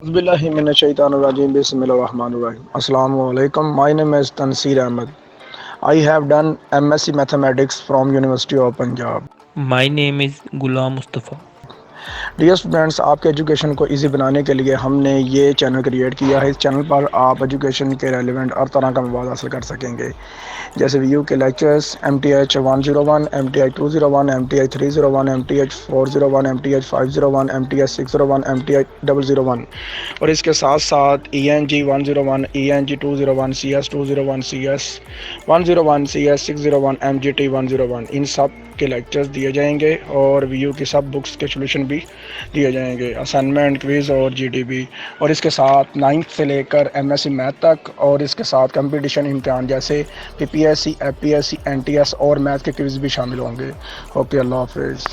اعوذ باللہ من الشیطان الرجیم بسم اللہ الرحمن الرحیم السلام علیکم. My name is Tansir Ahmed. I have done MSc Mathematics from University of Punjab. My name is Ghulam Mustafa. Dear students, آپ کے ایجوکیشن کو ایزی بنانے کے لیے ہم نے یہ چینل کریٹ کیا ہے. اس چینل پر آپ ایجوکیشن کے ریلیونٹ ہر طرح کا مواد حاصل کر سکیں گے، جیسے ویو کے lectures, MTH 101، MTH 201، MTH 301، MTH 401، MTH 501، MTH 601، MTH 001، اور اس کے ساتھ ساتھ ENG 101، ENG 201، CS 201، CS 101، CS 601، MGT 101، ان سب کے لیکچرز دیے جائیں گے، اور ویو کی سب بکس کے سولوشن بھی دیے جائیں گے، اسائنمنٹ، کوئز اور GDB، اور اس کے ساتھ 9th سے لے کر MSc میتھ تک، اور اس کے ساتھ کمپٹیشن امتحان جیسے PPSC، FPSC، NTS اور میتھ کے کوئز بھی شامل ہوں گے. اوکے، اللہ حافظ.